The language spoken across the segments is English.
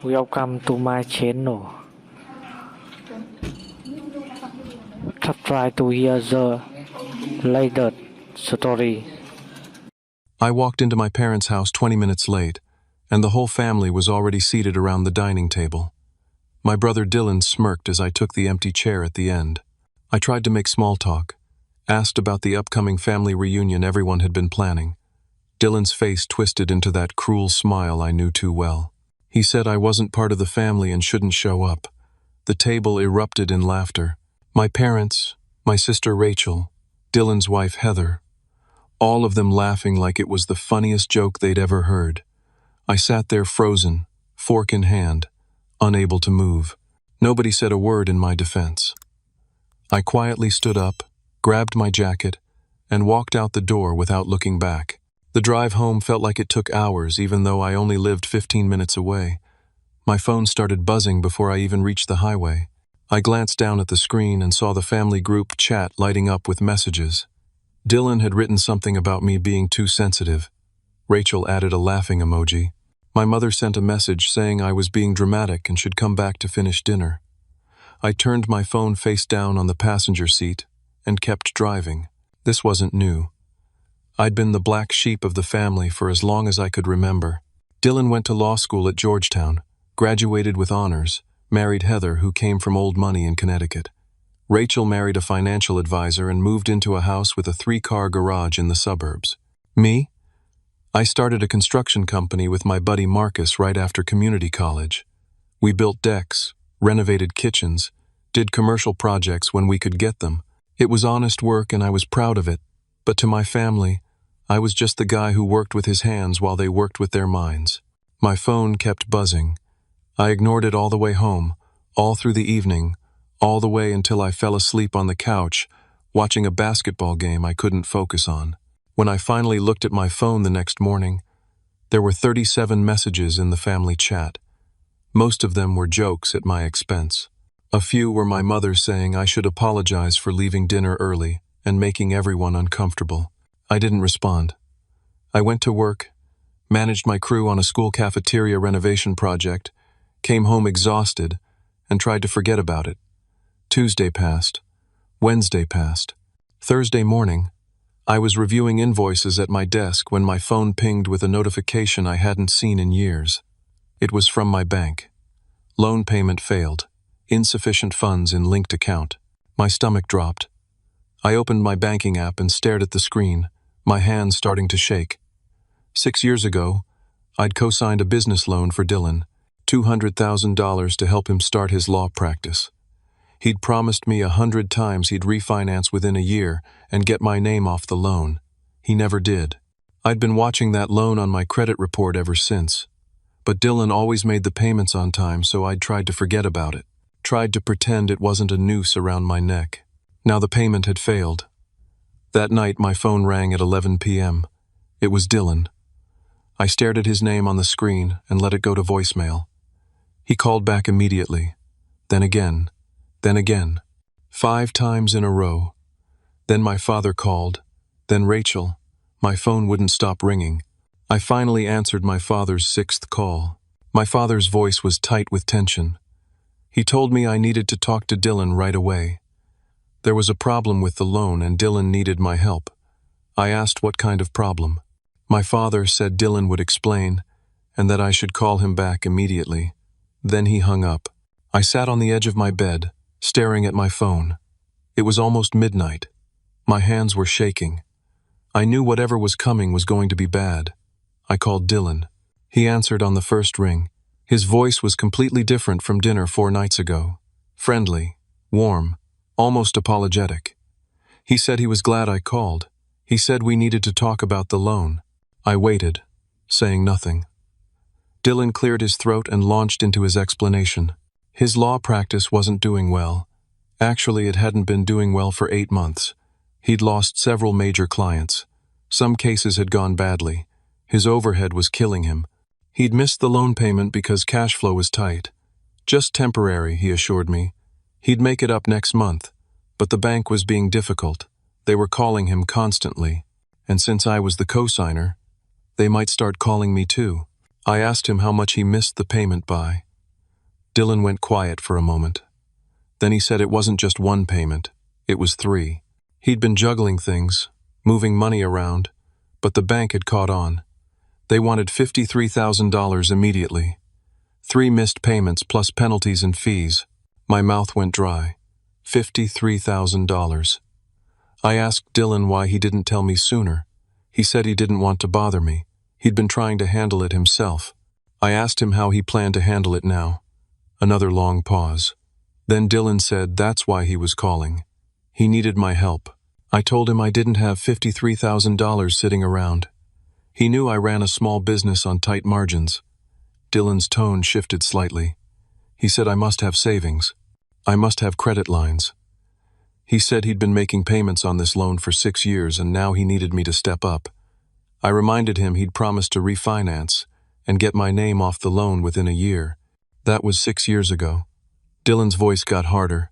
Welcome to my channel. Try to hear the latest story. I walked into my parents' house 20 minutes late, and the whole family was already seated around the dining table. My brother Dylan smirked as I took the empty chair at the end. I tried to make small talk, asked about the upcoming family reunion everyone had been planning. Dylan's face twisted into that cruel smile I knew too well. He said I wasn't part of the family and shouldn't show up. The table erupted in laughter. My parents, my sister Rachel, Dylan's wife Heather, all of them laughing like it was the funniest joke they'd ever heard. I sat there frozen, fork in hand, unable to move. Nobody said a word in my defense. I quietly stood up, grabbed my jacket, and walked out the door without looking back. The drive home felt like it took hours, even though I only lived 15 minutes away. My phone started buzzing before I even reached the highway. I glanced down at the screen and saw the family group chat lighting up with messages. Dylan had written something about me being too sensitive. Rachel added a laughing emoji. My mother sent a message saying I was being dramatic and should come back to finish dinner. I turned my phone face down on the passenger seat and kept driving. This wasn't new. I'd been the black sheep of the family for as long as I could remember. Dylan went to law school at Georgetown, graduated with honors, married Heather, who came from old money in Connecticut. Rachel married a financial advisor and moved into a house with a 3-car garage in the suburbs. Me? I started a construction company with my buddy Marcus right after community college. We built decks, renovated kitchens, did commercial projects when we could get them. It was honest work and I was proud of it, but to my family, I was just the guy who worked with his hands while they worked with their minds. My phone kept buzzing. I ignored it all the way home, all through the evening, all the way until I fell asleep on the couch, watching a basketball game I couldn't focus on. When I finally looked at my phone the next morning, there were 37 messages in the family chat. Most of them were jokes at my expense. A few were my mother saying I should apologize for leaving dinner early and making everyone uncomfortable. I didn't respond. I went to work, managed my crew on a school cafeteria renovation project, came home exhausted, and tried to forget about it. Tuesday passed. Wednesday passed. Thursday morning, I was reviewing invoices at my desk when my phone pinged with a notification I hadn't seen in years. It was from my bank. Loan payment failed. Insufficient funds in linked account. My stomach dropped. I opened my banking app and stared at the screen, my hands starting to shake. 6 years ago, I'd co-signed a business loan for Dylan, $200,000 to help him start his law practice. He'd promised me 100 times he'd refinance within a year and get my name off the loan. He never did. I'd been watching that loan on my credit report ever since. But Dylan always made the payments on time, so I'd tried to forget about it. Tried to pretend it wasn't a noose around my neck. Now the payment had failed. That night my phone rang at 11 p.m. It was Dylan. I stared at his name on the screen and let it go to voicemail. He called back immediately. Then again. Then again. 5 times in a row. Then my father called. Then Rachel. My phone wouldn't stop ringing. I finally answered my father's 6th call. My father's voice was tight with tension. He told me I needed to talk to Dylan right away. There was a problem with the loan and Dylan needed my help. I asked what kind of problem. My father said Dylan would explain and that I should call him back immediately. Then he hung up. I sat on the edge of my bed, staring at my phone. It was almost midnight. My hands were shaking. I knew whatever was coming was going to be bad. I called Dylan. He answered on the first ring. His voice was completely different from dinner 4 nights ago. Friendly, warm, almost apologetic. He said he was glad I called. He said we needed to talk about the loan. I waited, saying nothing. Dylan cleared his throat and launched into his explanation. His law practice wasn't doing well. Actually, it hadn't been doing well for 8 months. He'd lost several major clients. Some cases had gone badly. His overhead was killing him. He'd missed the loan payment because cash flow was tight. Just temporary, he assured me. He'd make it up next month, but the bank was being difficult. They were calling him constantly, and since I was the co-signer, they might start calling me too. I asked him how much he missed the payment by. Dylan went quiet for a moment. Then he said it wasn't just one payment, it was 3. He'd been juggling things, moving money around, but the bank had caught on. They wanted $53,000 immediately. 3 missed payments plus penalties and fees. My mouth went dry. $53,000. I asked Dylan why he didn't tell me sooner. He said he didn't want to bother me. He'd been trying to handle it himself. I asked him how he planned to handle it now. Another long pause. Then Dylan said that's why he was calling. He needed my help. I told him I didn't have $53,000 sitting around. He knew I ran a small business on tight margins. Dylan's tone shifted slightly. He said I must have savings. I must have credit lines. He said he'd been making payments on this loan for 6 years and now he needed me to step up. I reminded him he'd promised to refinance and get my name off the loan within a year. That was 6 years ago. Dylan's voice got harder.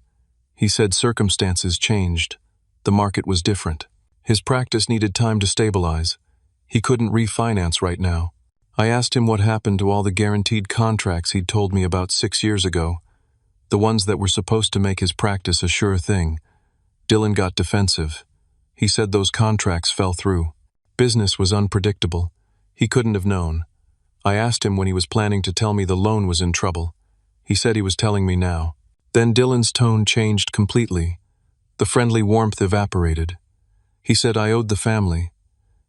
He said circumstances changed. The market was different. His practice needed time to stabilize. He couldn't refinance right now. I asked him what happened to all the guaranteed contracts he'd told me about 6 years ago, the ones that were supposed to make his practice a sure thing. Dylan got defensive. He said those contracts fell through. Business was unpredictable. He couldn't have known. I asked him when he was planning to tell me the loan was in trouble. He said he was telling me now. Then Dylan's tone changed completely. The friendly warmth evaporated. He said I owed the family.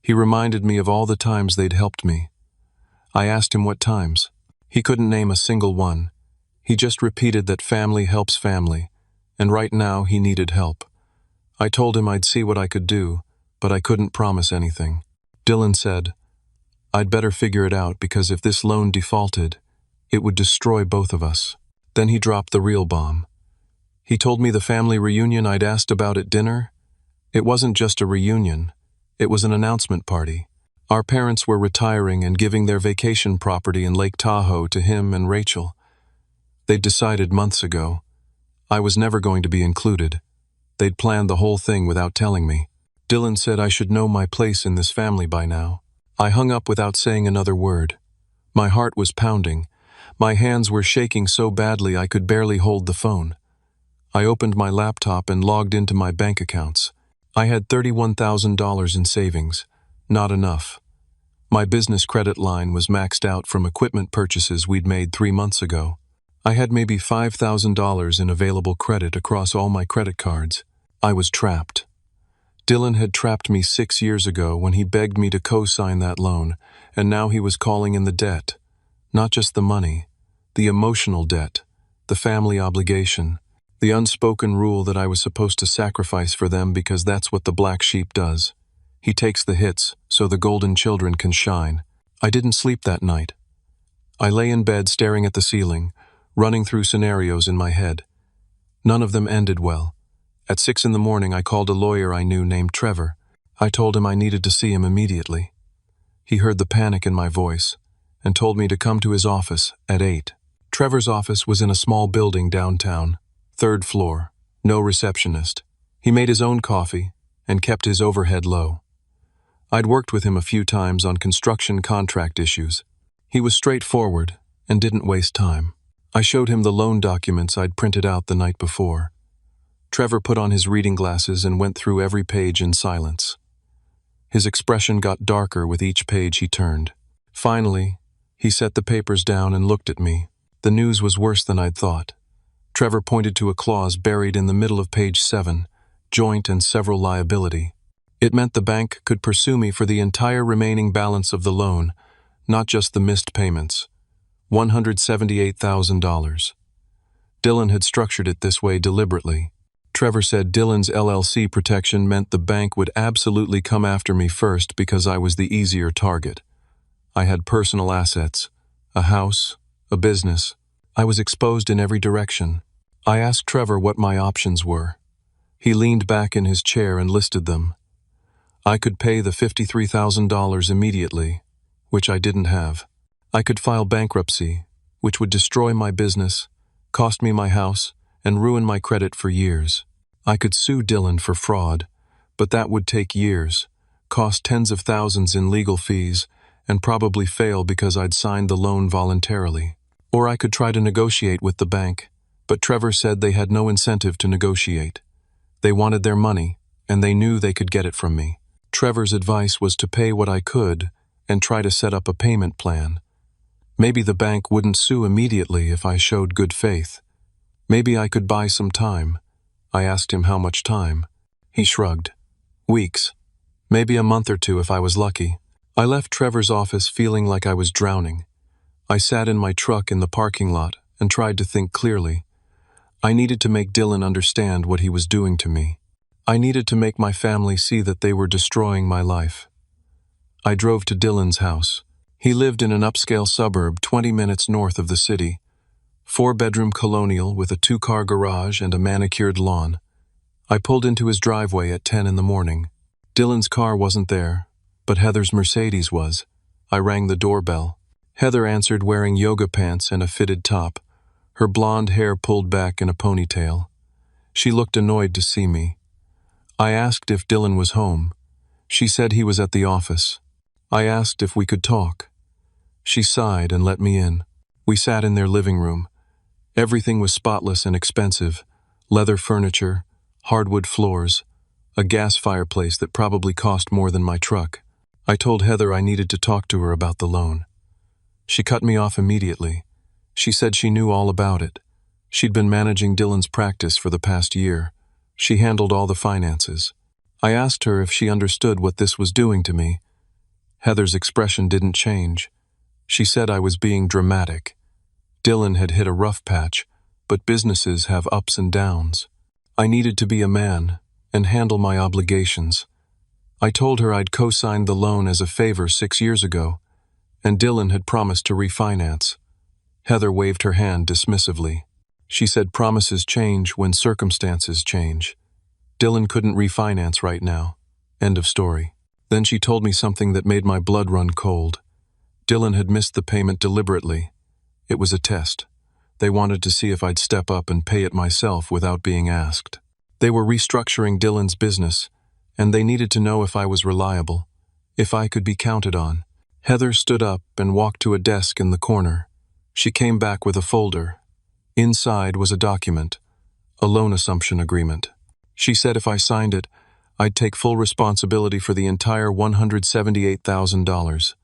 He reminded me of all the times they'd helped me. I asked him what times. He couldn't name a single one. He just repeated that family helps family, and right now he needed help. I told him I'd see what I could do, but I couldn't promise anything. Dylan said, I'd better figure it out because if this loan defaulted, it would destroy both of us. Then he dropped the real bomb. He told me the family reunion I'd asked about at dinner, it wasn't just a reunion, it was an announcement party. Our parents were retiring and giving their vacation property in Lake Tahoe to him and Rachel. They'd decided months ago. I was never going to be included. They'd planned the whole thing without telling me. Dylan said I should know my place in this family by now. I hung up without saying another word. My heart was pounding. My hands were shaking so badly I could barely hold the phone. I opened my laptop and logged into my bank accounts. I had $31,000 in savings. Not enough. My business credit line was maxed out from equipment purchases we'd made 3 months ago. I had maybe $5,000 in available credit across all my credit cards. I was trapped. Dylan had trapped me 6 years ago when he begged me to co-sign that loan, and now he was calling in the debt. Not just the money, the emotional debt, the family obligation, the unspoken rule that I was supposed to sacrifice for them because that's what the black sheep does. He takes the hits so the golden children can shine. I didn't sleep that night. I lay in bed staring at the ceiling, running through scenarios in my head. None of them ended well. At 6 in the morning, I called a lawyer I knew named Trevor. I told him I needed to see him immediately. He heard the panic in my voice and told me to come to his office at 8. Trevor's office was in a small building downtown, 3rd floor, no receptionist. He made his own coffee and kept his overhead low. I'd worked with him a few times on construction contract issues. He was straightforward and didn't waste time. I showed him the loan documents I'd printed out the night before. Trevor put on his reading glasses and went through every page in silence. His expression got darker with each page he turned. Finally, he set the papers down and looked at me. The news was worse than I'd thought. Trevor pointed to a clause buried in the middle of page 7, joint and several liability. It meant the bank could pursue me for the entire remaining balance of the loan, not just the missed payments. $178,000. Dylan had structured it this way deliberately. Trevor said Dylan's LLC protection meant the bank would absolutely come after me first because I was the easier target. I had personal assets, a house, a business. I was exposed in every direction. I asked Trevor what my options were. He leaned back in his chair and listed them. I could pay the $53,000 immediately, which I didn't have. I could file bankruptcy, which would destroy my business, cost me my house, and ruin my credit for years. I could sue Dylan for fraud, but that would take years, cost tens of thousands in legal fees, and probably fail because I'd signed the loan voluntarily. Or I could try to negotiate with the bank, but Trevor said they had no incentive to negotiate. They wanted their money, and they knew they could get it from me. Trevor's advice was to pay what I could and try to set up a payment plan. Maybe the bank wouldn't sue immediately if I showed good faith. Maybe I could buy some time. I asked him how much time. He shrugged. Weeks. Maybe a month or two if I was lucky. I left Trevor's office feeling like I was drowning. I sat in my truck in the parking lot and tried to think clearly. I needed to make Dylan understand what he was doing to me. I needed to make my family see that they were destroying my life. I drove to Dylan's house. He lived in an upscale suburb 20 minutes north of the city. 4-bedroom colonial with a 2-car garage and a manicured lawn. I pulled into his driveway at 10 in the morning. Dylan's car wasn't there, but Heather's Mercedes was. I rang the doorbell. Heather answered wearing yoga pants and a fitted top, her blonde hair pulled back in a ponytail. She looked annoyed to see me. I asked if Dylan was home. She said he was at the office. I asked if we could talk. She sighed and let me in. We sat in their living room. Everything was spotless and expensive. Leather furniture, hardwood floors, a gas fireplace that probably cost more than my truck. I told Heather I needed to talk to her about the loan. She cut me off immediately. She said she knew all about it. She'd been managing Dylan's practice for the past year. She handled all the finances. I asked her if she understood what this was doing to me. Heather's expression didn't change. She said I was being dramatic. Dylan had hit a rough patch, but businesses have ups and downs. I needed to be a man and handle my obligations. I told her I'd co-signed the loan as a favor 6 years ago, and Dylan had promised to refinance. Heather waved her hand dismissively. She said promises change when circumstances change. Dylan couldn't refinance right now. End of story. Then she told me something that made my blood run cold. Dylan had missed the payment deliberately. It was a test. They wanted to see if I'd step up and pay it myself without being asked. They were restructuring Dylan's business, and they needed to know if I was reliable, if I could be counted on. Heather stood up and walked to a desk in the corner. She came back with a folder. Inside was a document, a loan assumption agreement. She said if I signed it, I'd take full responsibility for the entire $178,000.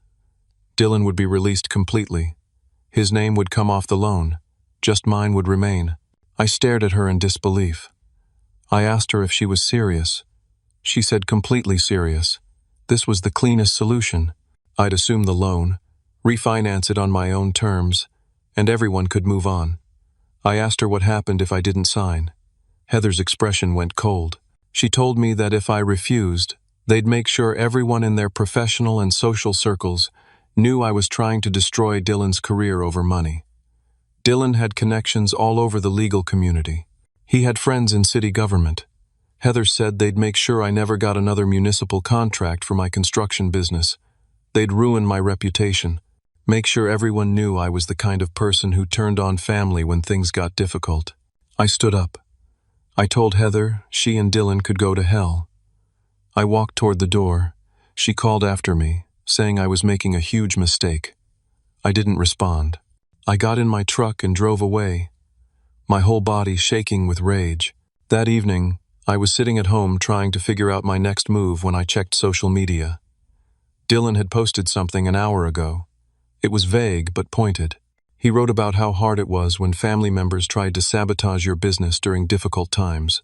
Dylan would be released completely. His name would come off the loan. Just mine would remain. I stared at her in disbelief. I asked her if she was serious. She said completely serious. This was the cleanest solution. I'd assume the loan, refinance it on my own terms, and everyone could move on. I asked her what happened if I didn't sign. Heather's expression went cold. She told me that if I refused, they'd make sure everyone in their professional and social circles knew I was trying to destroy Dylan's career over money. Dylan had connections all over the legal community. He had friends in city government. Heather said they'd make sure I never got another municipal contract for my construction business. They'd ruin my reputation, make sure everyone knew I was the kind of person who turned on family when things got difficult. I stood up. I told Heather she and Dylan could go to hell. I walked toward the door. She called after me, saying I was making a huge mistake. I didn't respond. I got in my truck and drove away, my whole body shaking with rage. That evening, I was sitting at home trying to figure out my next move when I checked social media. Dylan had posted something an hour ago. It was vague but pointed. He wrote about how hard it was when family members tried to sabotage your business during difficult times,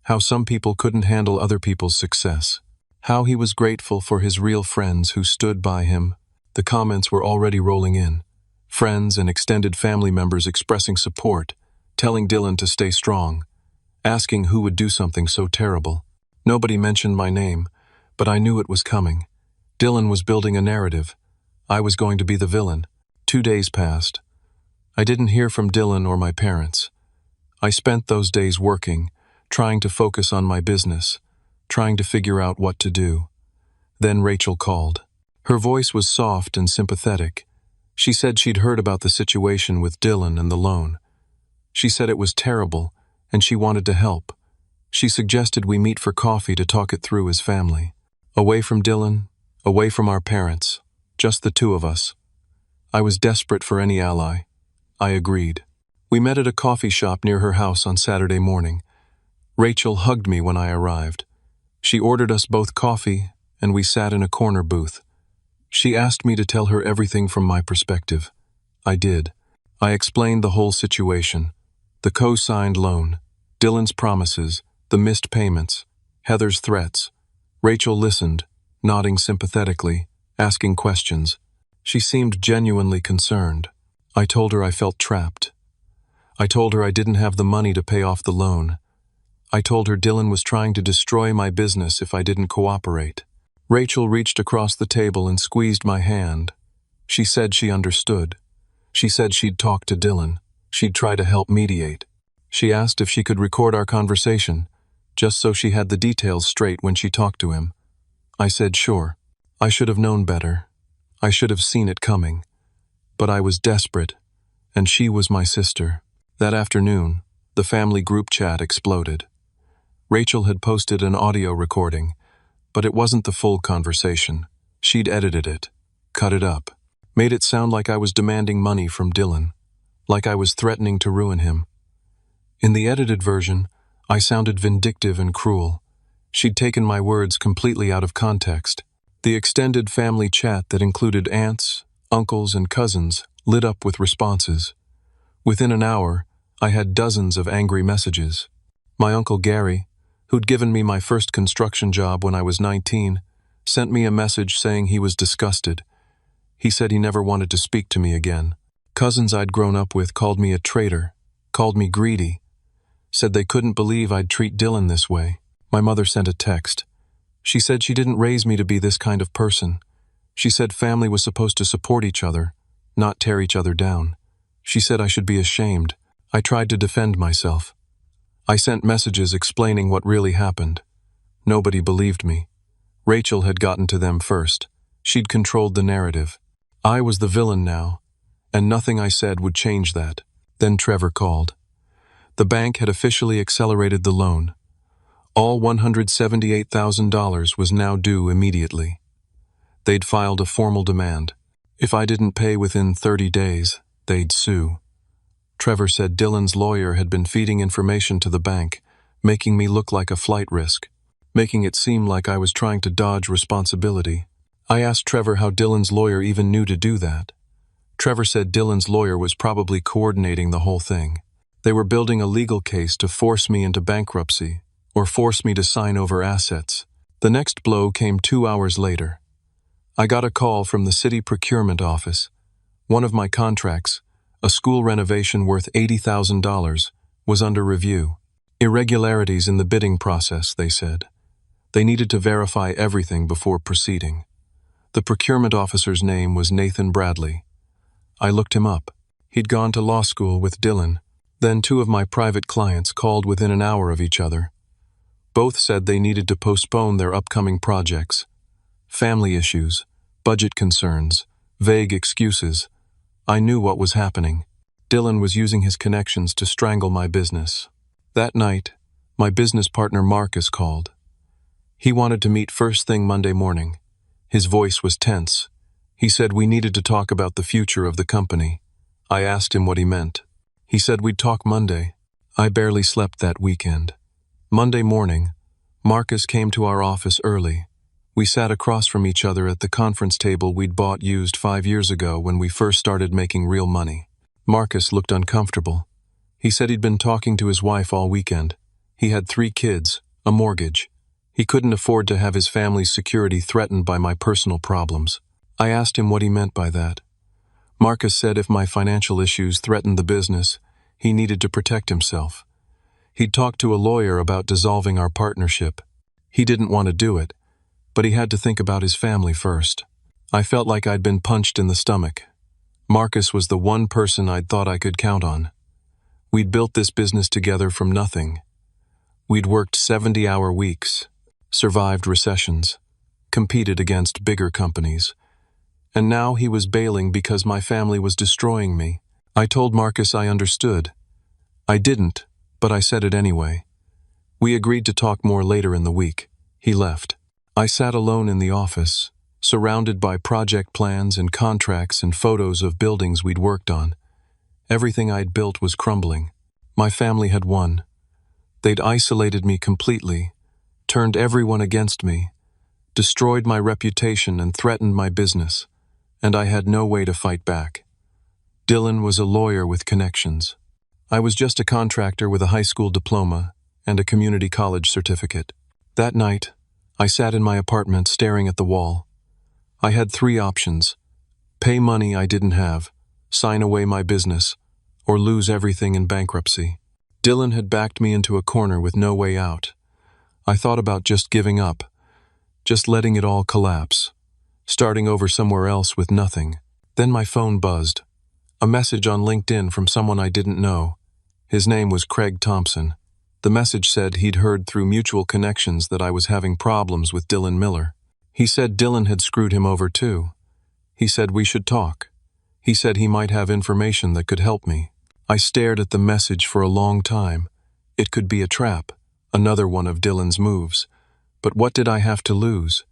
how some people couldn't handle other people's success, how he was grateful for his real friends who stood by him. The comments were already rolling in. Friends and extended family members expressing support, telling Dylan to stay strong, asking who would do something so terrible. Nobody mentioned my name, but I knew it was coming. Dylan was building a narrative. I was going to be the villain. 2 days passed. I didn't hear from Dylan or my parents. I spent those days working, trying to focus on my business, trying to figure out what to do. Then Rachel called. Her voice was soft and sympathetic. She said she'd heard about the situation with Dylan and the loan. She said it was terrible, and she wanted to help. She suggested we meet for coffee to talk it through as family. Away from Dylan, away from our parents, just the two of us. I was desperate for any ally. I agreed. We met at a coffee shop near her house on Saturday morning. Rachel hugged me when I arrived. She ordered us both coffee, and we sat in a corner booth. She asked me to tell her everything from my perspective. I did. I explained the whole situation. The co-signed loan, Dylan's promises, the missed payments, Heather's threats. Rachel listened, nodding sympathetically, asking questions. She seemed genuinely concerned. I told her I felt trapped. I told her I didn't have the money to pay off the loan. I told her Dylan was trying to destroy my business if I didn't cooperate. Rachel reached across the table and squeezed my hand. She said she understood. She said she'd talk to Dylan. She'd try to help mediate. She asked if she could record our conversation, just so she had the details straight when she talked to him. I said sure. I should have known better. I should have seen it coming. But I was desperate, and she was my sister. That afternoon, the family group chat exploded. Rachel had posted an audio recording, but it wasn't the full conversation. She'd edited it, cut it up, made it sound like I was demanding money from Dylan, like I was threatening to ruin him. In the edited version, I sounded vindictive and cruel. She'd taken my words completely out of context. The extended family chat that included aunts, uncles, and cousins lit up with responses. Within an hour, I had dozens of angry messages. My uncle Gary, who'd given me my first construction job when I was 19, sent me a message saying he was disgusted. He said he never wanted to speak to me again. Cousins I'd grown up with called me a traitor, called me greedy, said they couldn't believe I'd treat Dylan this way. My mother sent a text. She said she didn't raise me to be this kind of person. She said family was supposed to support each other, not tear each other down. She said I should be ashamed. I tried to defend myself. I sent messages explaining what really happened. Nobody believed me. Rachel had gotten to them first. She'd controlled the narrative. I was the villain now, and nothing I said would change that. Then Trevor called. The bank had officially accelerated the loan. All $178,000 was now due immediately. They'd filed a formal demand. If I didn't pay within 30 days, they'd sue. Trevor said Dylan's lawyer had been feeding information to the bank, making me look like a flight risk, making it seem like I was trying to dodge responsibility. I asked Trevor how Dylan's lawyer even knew to do that. Trevor said Dylan's lawyer was probably coordinating the whole thing. They were building a legal case to force me into bankruptcy, or force me to sign over assets. The next blow came 2 hours later. I got a call from the city procurement office. One of my contracts, a school renovation worth $80,000, was under review. Irregularities in the bidding process, they said. They needed to verify everything before proceeding. The procurement officer's name was Nathan Bradley. I looked him up. He'd gone to law school with Dylan. Then 2 of my private clients called within an hour of each other. Both said they needed to postpone their upcoming projects. Family issues, budget concerns, vague excuses. I knew what was happening. Dylan was using his connections to strangle my business. That night, my business partner Marcus called. He wanted to meet first thing Monday morning. His voice was tense. He said we needed to talk about the future of the company. I asked him what he meant. He said we'd talk Monday. I barely slept that weekend. Monday morning, Marcus came to our office early. We sat across from each other at the conference table we'd bought used 5 years ago when we first started making real money. Marcus looked uncomfortable. He said he'd been talking to his wife all weekend. He had 3 kids, a mortgage. He couldn't afford to have his family's security threatened by my personal problems. I asked him what he meant by that. Marcus said if my financial issues threatened the business, he needed to protect himself. He'd talked to a lawyer about dissolving our partnership. He didn't want to do it, but he had to think about his family first. I felt like I'd been punched in the stomach. Marcus was the one person I'd thought I could count on. We'd built this business together from nothing. We'd worked 70-hour weeks, survived recessions, competed against bigger companies. And now he was bailing because my family was destroying me. I told Marcus I understood. I didn't, but I said it anyway. We agreed to talk more later in the week. He left. I sat alone in the office, surrounded by project plans and contracts and photos of buildings we'd worked on. Everything I'd built was crumbling. My family had won. They'd isolated me completely, turned everyone against me, destroyed my reputation and threatened my business, and I had no way to fight back. Dylan was a lawyer with connections. I was just a contractor with a high school diploma and a community college certificate. That night, I sat in my apartment staring at the wall. I had 3 options: pay money I didn't have, sign away my business, or lose everything in bankruptcy. Dylan had backed me into a corner with no way out. I thought about just giving up, just letting it all collapse, starting over somewhere else with nothing. Then my phone buzzed. A message on LinkedIn from someone I didn't know. His name was Craig Thompson. The message said he'd heard through mutual connections that I was having problems with Dylan Miller. He said Dylan had screwed him over too. He said we should talk. He said he might have information that could help me. I stared at the message for a long time. It could be a trap, another one of Dylan's moves. But what did I have to lose?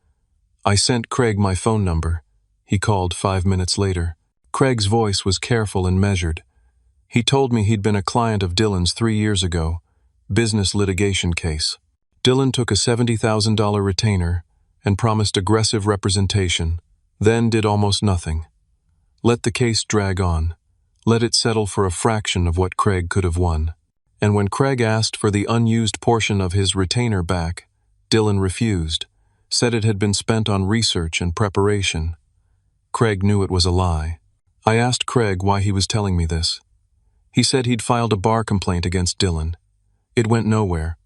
I sent Craig my phone number. He called 5 minutes later. Craig's voice was careful and measured. He told me he'd been a client of Dylan's 3 years ago, business litigation case. Dylan took a $70,000 retainer and promised aggressive representation, then did almost nothing. Let the case drag on. Let it settle for a fraction of what Craig could have won. And when Craig asked for the unused portion of his retainer back, Dylan refused, said it had been spent on research and preparation. Craig knew it was a lie. I asked Craig why he was telling me this. He said he'd filed a bar complaint against Dylan. It went nowhere.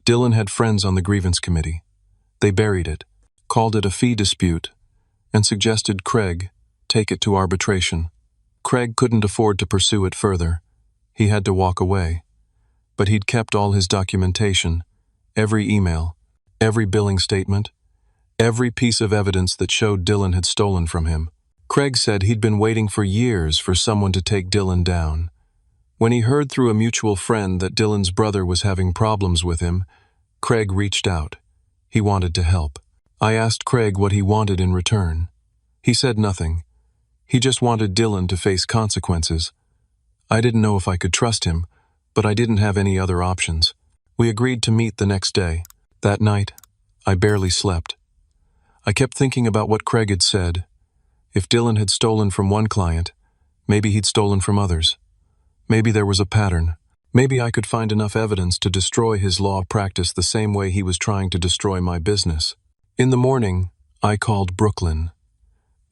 Dylan had friends on the grievance committee. They buried it, called it a fee dispute, and suggested Craig take it to arbitration. Craig couldn't afford to pursue it further. He had to walk away. But he'd kept all his documentation, every email, every billing statement, every piece of evidence that showed Dylan had stolen from him. Craig said he'd been waiting for years for someone to take Dylan down. When he heard through a mutual friend that Dylan's brother was having problems with him, Craig reached out. He wanted to help. I asked Craig what he wanted in return. He said nothing. He just wanted Dylan to face consequences. I didn't know if I could trust him, but I didn't have any other options. We agreed to meet the next day. That night, I barely slept. I kept thinking about what Craig had said. If Dylan had stolen from one client, maybe he'd stolen from others. Maybe there was a pattern. Maybe I could find enough evidence to destroy his law practice the same way he was trying to destroy my business. In the morning, I called Brooklyn.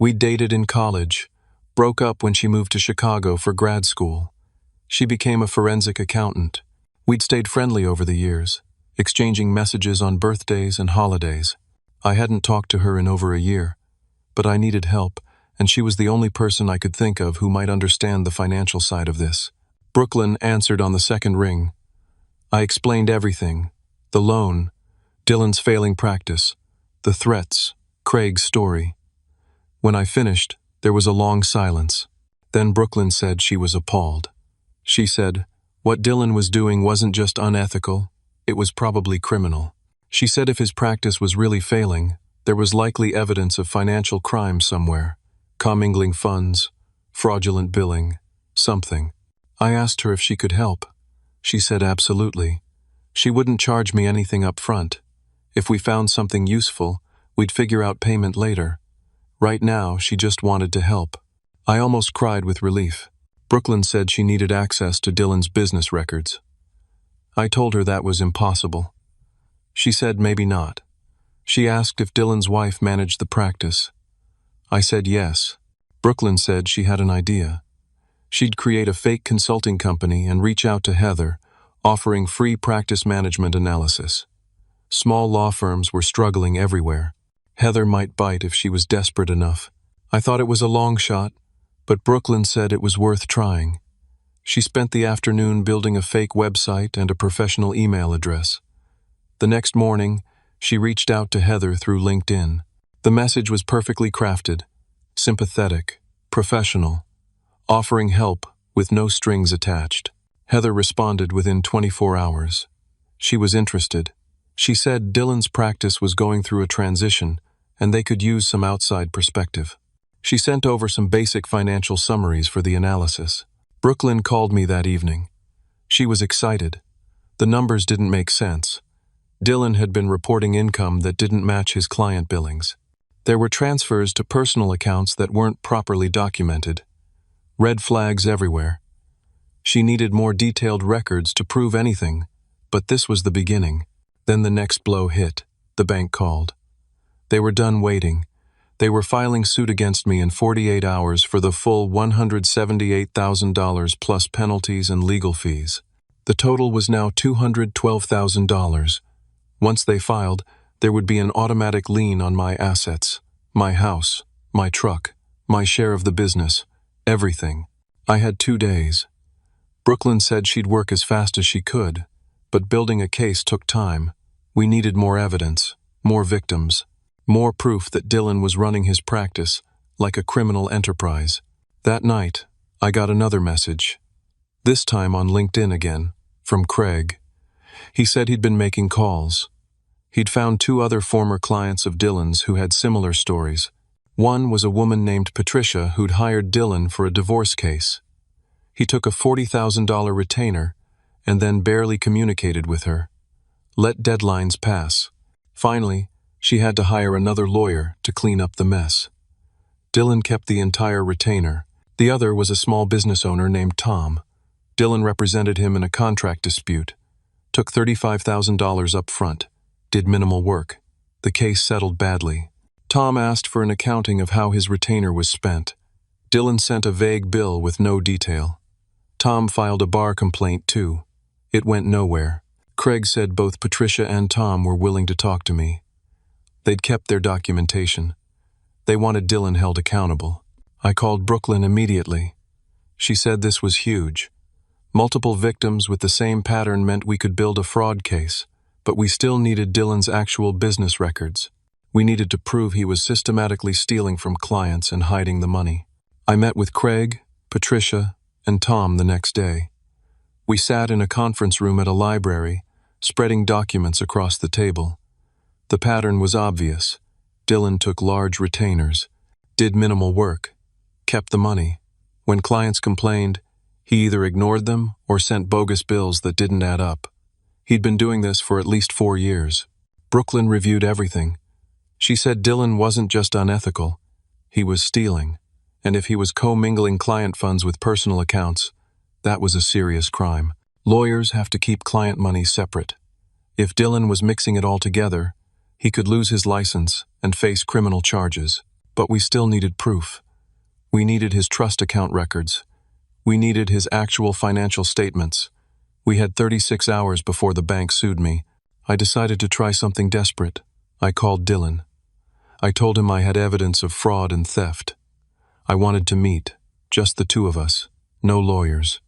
We dated in college, broke up when she moved to Chicago for grad school. She became a forensic accountant. We'd stayed friendly over the years, exchanging messages on birthdays and holidays. I hadn't talked to her in over a year, but I needed help, and she was the only person I could think of who might understand the financial side of this. Brooklyn answered on the second ring. I explained everything: the loan, Dylan's failing practice, the threats, Craig's story. When I finished, there was a long silence. Then Brooklyn said she was appalled. She said, what Dylan was doing wasn't just unethical, it was probably criminal. She said if his practice was really failing, there was likely evidence of financial crime somewhere, commingling funds, fraudulent billing, something. I asked her if she could help. She said absolutely. She wouldn't charge me anything up front. If we found something useful, we'd figure out payment later. Right now, she just wanted to help. I almost cried with relief. Brooklyn said she needed access to Dylan's business records. I told her that was impossible. She said maybe not. She asked if Dylan's wife managed the practice. I said yes. Brooklyn said she had an idea. She'd create a fake consulting company and reach out to Heather, offering free practice management analysis. Small law firms were struggling everywhere. Heather might bite if she was desperate enough. I thought it was a long shot, but Brooklyn said it was worth trying. She spent the afternoon building a fake website and a professional email address. The next morning, she reached out to Heather through LinkedIn. The message was perfectly crafted, sympathetic, professional, offering help with no strings attached. Heather responded within 24 hours. She was interested. She said Dylan's practice was going through a transition and they could use some outside perspective. She sent over some basic financial summaries for the analysis. Brooklyn called me that evening. She was excited. The numbers didn't make sense. Dylan had been reporting income that didn't match his client billings. There were transfers to personal accounts that weren't properly documented. Red flags everywhere. She needed more detailed records to prove anything, but this was the beginning. Then the next blow hit. The bank called. They were done waiting. They were filing suit against me in 48 hours for the full $178,000 plus penalties and legal fees. The total was now $212,000. Once they filed, there would be an automatic lien on my assets, my house, my truck, my share of the business, everything. I had 2 days. Brooklyn said she'd work as fast as she could, but building a case took time. We needed more evidence, more victims, more proof that Dylan was running his practice like a criminal enterprise. That night, I got another message, this time on LinkedIn again, from Craig. He said he'd been making calls. He'd found 2 other former clients of Dylan's who had similar stories. One was a woman named Patricia who'd hired Dylan for a divorce case. He took a $40,000 retainer and then barely communicated with her. Let deadlines pass. Finally, she had to hire another lawyer to clean up the mess. Dylan kept the entire retainer. The other was a small business owner named Tom. Dylan represented him in a contract dispute, took $35,000 up front, did minimal work. The case settled badly. Tom asked for an accounting of how his retainer was spent. Dylan sent a vague bill with no detail. Tom filed a bar complaint too. It went nowhere. Craig said both Patricia and Tom were willing to talk to me. They'd kept their documentation. They wanted Dylan held accountable. I called Brooklyn immediately. She said this was huge. Multiple victims with the same pattern meant we could build a fraud case, but we still needed Dylan's actual business records. We needed to prove he was systematically stealing from clients and hiding the money. I met with Craig, Patricia, and Tom the next day. We sat in a conference room at a library, spreading documents across the table. The pattern was obvious. Dylan took large retainers, did minimal work, kept the money. When clients complained, he either ignored them or sent bogus bills that didn't add up. He'd been doing this for at least 4 years. Brooklyn reviewed everything. She said Dylan wasn't just unethical, he was stealing, and if he was commingling client funds with personal accounts, that was a serious crime. Lawyers have to keep client money separate. If Dylan was mixing it all together, he could lose his license and face criminal charges. But we still needed proof. We needed his trust account records. We needed his actual financial statements. We had 36 hours before the bank sued me. I decided to try something desperate. I called Dylan. I told him I had evidence of fraud and theft. I wanted to meet, just the 2 of us, no lawyers.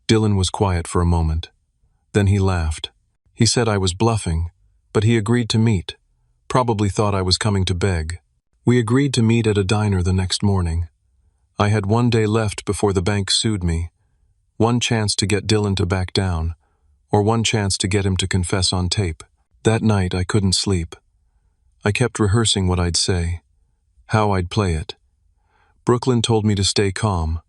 Dylan was quiet for a moment. Then he laughed. He said I was bluffing, but he agreed to meet, probably thought I was coming to beg. We agreed to meet at a diner the next morning. I had 1 day left before the bank sued me, 1 chance to get Dylan to back down, or 1 chance to get him to confess on tape. That night I couldn't sleep. I kept rehearsing what I'd say, how I'd play it. Brooklyn told me to stay calm,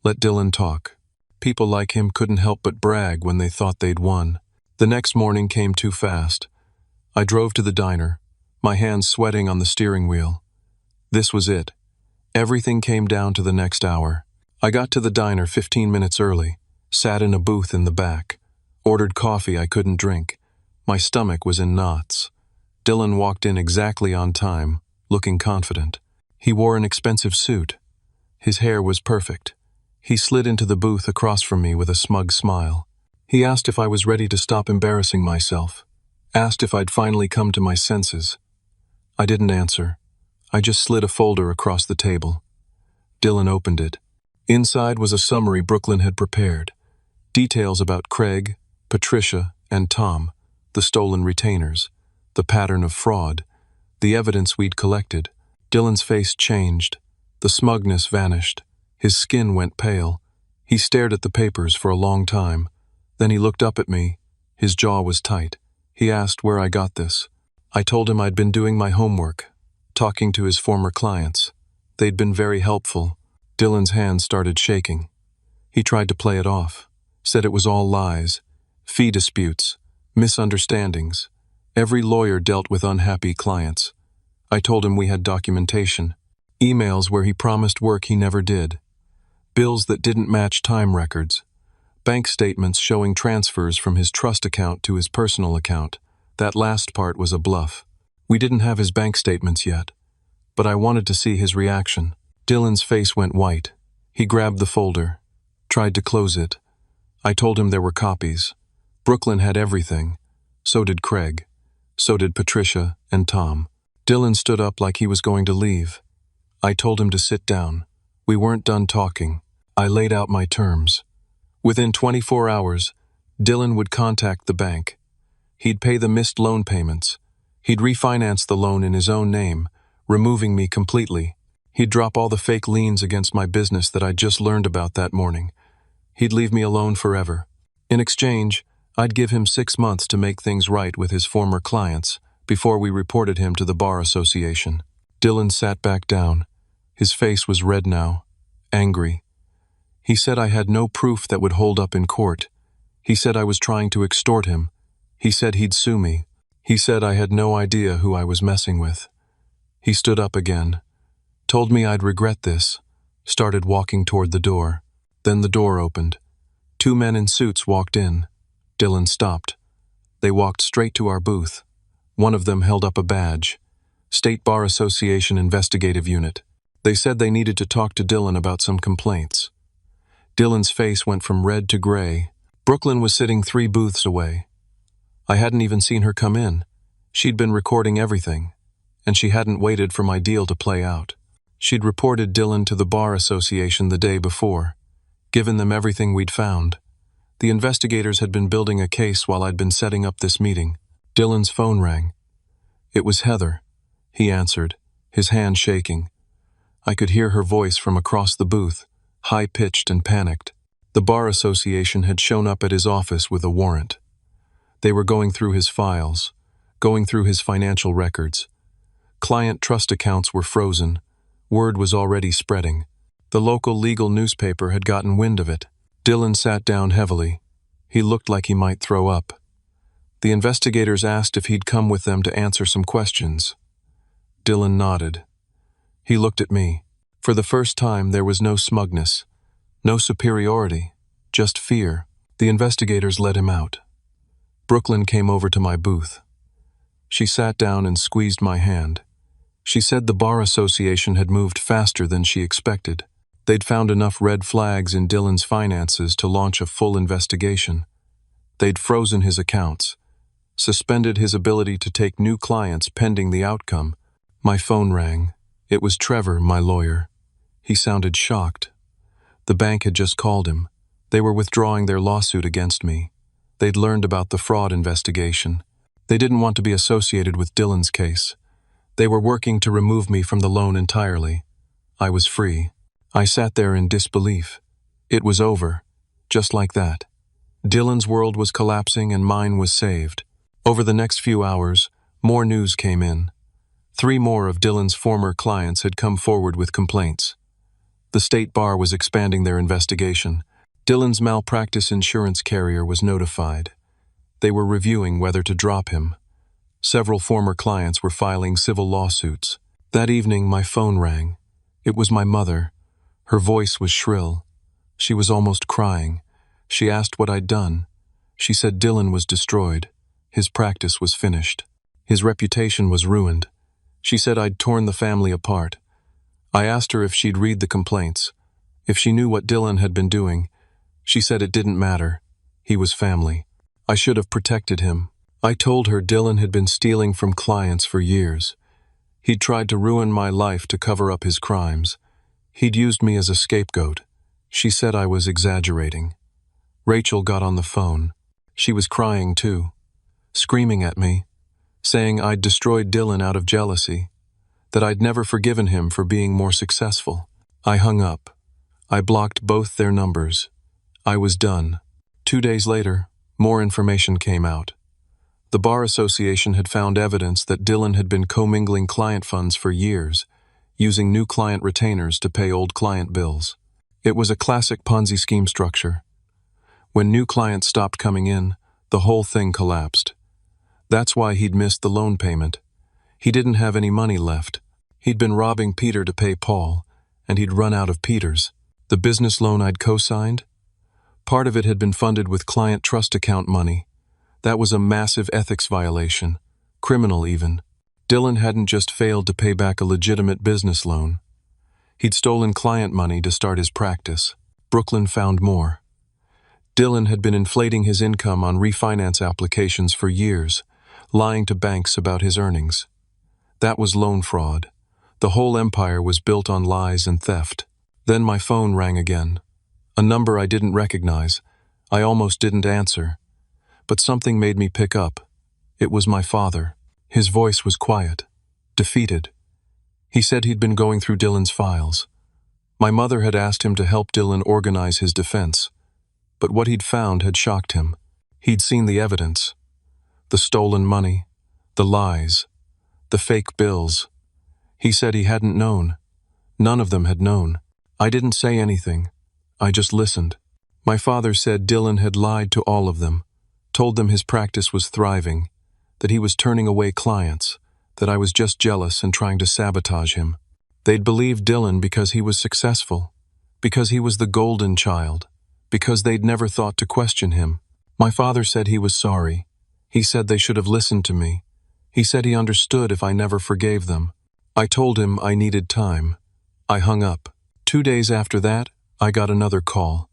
let Dylan talk. People like him couldn't help but brag when they thought they'd won. The next morning came too fast. I drove to the diner, my hands sweating on the steering wheel. This was it. Everything came down to the next hour. I got to the diner 15 minutes early, sat in a booth in the back, ordered coffee I couldn't drink. My stomach was in knots. Dylan walked in exactly on time, looking confident. He wore an expensive suit. His hair was perfect. He slid into the booth across from me with a smug smile. He asked if I was ready to stop embarrassing myself, asked if I'd finally come to my senses. I didn't answer. I just slid a folder across the table. Dylan opened it. Inside was a summary Brooklyn had prepared. Details about Craig, Patricia, and Tom, the stolen retainers, the pattern of fraud, the evidence we'd collected. Dylan's face changed. The smugness vanished. His skin went pale. He stared at the papers for a long time. Then he looked up at me. His jaw was tight. He asked where I got this. I told him I'd been doing my homework, talking to his former clients. They'd been very helpful. Dylan's hands started shaking. He tried to play it off, said it was all lies, fee disputes, misunderstandings. Every lawyer dealt with unhappy clients. I told him we had documentation, emails where he promised work he never did, bills that didn't match time records, bank statements showing transfers from his trust account to his personal account. That last part was a bluff. We didn't have his bank statements yet, but I wanted to see his reaction. Dylan's face went white. He grabbed the folder, tried to close it. I told him there were copies. Brooklyn had everything. So did Craig. So did Patricia and Tom. Dylan stood up like he was going to leave. I told him to sit down. We weren't done talking. I laid out my terms. Within 24 hours, Dylan would contact the bank. He'd pay the missed loan payments. He'd refinance the loan in his own name, removing me completely. He'd drop all the fake liens against my business that I'd just learned about that morning. He'd leave me alone forever. In exchange, I'd give him 6 months to make things right with his former clients before we reported him to the Bar Association. Dylan sat back down. His face was red now, angry. He said I had no proof that would hold up in court. He said I was trying to extort him. He said he'd sue me. He said I had no idea who I was messing with. He stood up again, told me I'd regret this, started walking toward the door. Then the door opened. 2 men in suits walked in. Dylan stopped. They walked straight to our booth. One of them held up a badge. State Bar Association Investigative Unit. They said they needed to talk to Dylan about some complaints. Dylan's face went from red to gray. Brooklyn was sitting 3 booths away. I hadn't even seen her come in. She'd been recording everything, and she hadn't waited for my deal to play out. She'd reported Dylan to the Bar Association the day before, given them everything we'd found. The investigators had been building a case while I'd been setting up this meeting. Dylan's phone rang. It was Heather. He answered, his hand shaking. I could hear her voice from across the booth, high-pitched and panicked. The Bar Association had shown up at his office with a warrant. They were going through his files, going through his financial records. Client trust accounts were frozen. Word was already spreading. The local legal newspaper had gotten wind of it. Dylan sat down heavily. He looked like he might throw up. The investigators asked if he'd come with them to answer some questions. Dylan nodded. He looked at me. For the first time, there was no smugness, no superiority, just fear. The investigators let him out. Brooklyn came over to my booth. She sat down and squeezed my hand. She said the Bar Association had moved faster than she expected. They'd found enough red flags in Dylan's finances to launch a full investigation. They'd frozen his accounts, suspended his ability to take new clients pending the outcome. My phone rang. It was Trevor, my lawyer. He sounded shocked. The bank had just called him. They were withdrawing their lawsuit against me. They'd learned about the fraud investigation. They didn't want to be associated with Dylan's case. They were working to remove me from the loan entirely. I was free. I sat there in disbelief. It was over, just like that. Dylan's world was collapsing and mine was saved. Over the next few hours, more news came in. 3 more of Dylan's former clients had come forward with complaints. The State Bar was expanding their investigation. Dylan's malpractice insurance carrier was notified. They were reviewing whether to drop him. Several former clients were filing civil lawsuits. That evening, my phone rang. It was my mother. Her voice was shrill. She was almost crying. She asked what I'd done. She said Dylan was destroyed. His practice was finished. His reputation was ruined. She said I'd torn the family apart. I asked her if she'd read the complaints, if she knew what Dylan had been doing. She said it didn't matter. He was family. I should have protected him. I told her Dylan had been stealing from clients for years. He'd tried to ruin my life to cover up his crimes. He'd used me as a scapegoat. She said I was exaggerating. Rachel got on the phone. She was crying too, screaming at me, saying I'd destroyed Dylan out of jealousy, that I'd never forgiven him for being more successful. I hung up. I blocked both their numbers. I was done. 2 days later, more information came out. The Bar Association had found evidence that Dylan had been commingling client funds for years, using new client retainers to pay old client bills. It was a classic Ponzi scheme structure. When new clients stopped coming in, the whole thing collapsed. That's why he'd missed the loan payment. He didn't have any money left. He'd been robbing Peter to pay Paul, and he'd run out of Peter's. The business loan I'd co-signed? Part of it had been funded with client trust account money. That was a massive ethics violation, criminal even. Dylan hadn't just failed to pay back a legitimate business loan. He'd stolen client money to start his practice. Brooklyn found more. Dylan had been inflating his income on refinance applications for years, lying to banks about his earnings. That was loan fraud. The whole empire was built on lies and theft. Then my phone rang again. A number I didn't recognize. I almost didn't answer. But something made me pick up. It was my father. His voice was quiet, defeated. He said he'd been going through Dylan's files. My mother had asked him to help Dylan organize his defense. But what he'd found had shocked him. He'd seen the evidence. The stolen money, the lies, the fake bills. He said he hadn't known. None of them had known. I didn't say anything. I just listened. My father said Dylan had lied to all of them, told them his practice was thriving, that he was turning away clients, that I was just jealous and trying to sabotage him. They'd believed Dylan because he was successful, because he was the golden child, because they'd never thought to question him. My father said he was sorry. He said they should have listened to me. He said he understood if I never forgave them. I told him I needed time. I hung up. 2 days after that, I got another call.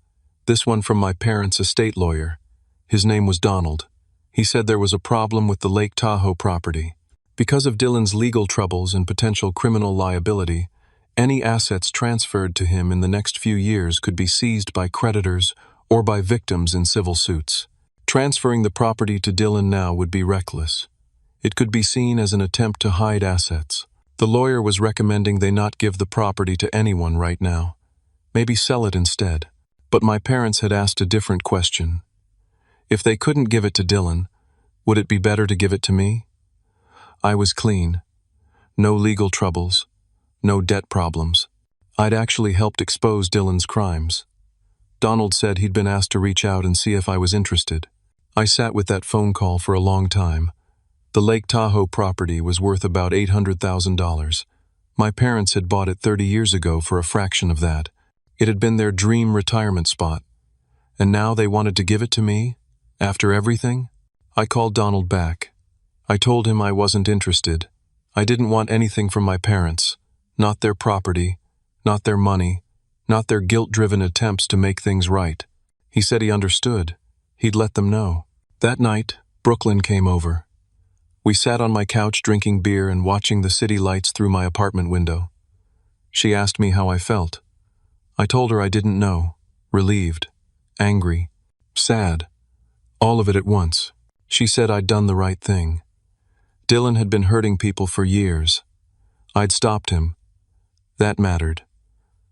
This one from my parents' estate lawyer. His name was Donald. He said there was a problem with the Lake Tahoe property. Because of Dylan's legal troubles and potential criminal liability, any assets transferred to him in the next few years could be seized by creditors or by victims in civil suits. Transferring the property to Dylan now would be reckless. It could be seen as an attempt to hide assets. The lawyer was recommending they not give the property to anyone right now. Maybe sell it instead. But my parents had asked a different question. If they couldn't give it to Dylan, would it be better to give it to me? I was clean. No legal troubles. No debt problems. I'd actually helped expose Dylan's crimes. Donald said he'd been asked to reach out and see if I was interested. I sat with that phone call for a long time. The Lake Tahoe property was worth about $800,000. My parents had bought it 30 years ago for a fraction of that. It had been their dream retirement spot. And now they wanted to give it to me? After everything? I called Donald back. I told him I wasn't interested. I didn't want anything from my parents. Not their property, not their money, not their guilt-driven attempts to make things right. He said he understood. He'd let them know. That night, Brooklyn came over. We sat on my couch drinking beer and watching the city lights through my apartment window. She asked me how I felt. I told her I didn't know. Relieved, angry, sad, all of it at once. She said I'd done the right thing. Dylan had been hurting people for years. I'd stopped him. That mattered.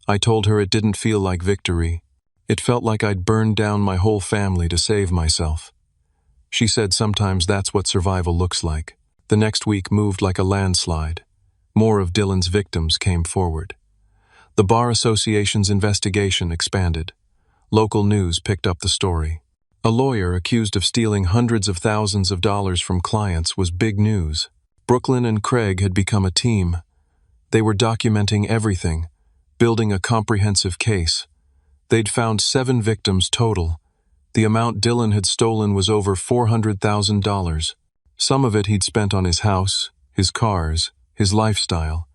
I told her it didn't feel like victory. It felt like I'd burned down my whole family to save myself. She said sometimes that's what survival looks like. The next week moved like a landslide. More of Dylan's victims came forward. The Bar Association's investigation expanded. Local news picked up the story. A lawyer accused of stealing hundreds of thousands of dollars from clients was big news. Brooklyn and Craig had become a team. They were documenting everything, building a comprehensive case. They'd found 7 victims total. The amount Dylan had stolen was over $400,000. Some of it he'd spent on his house, his cars, his lifestyle.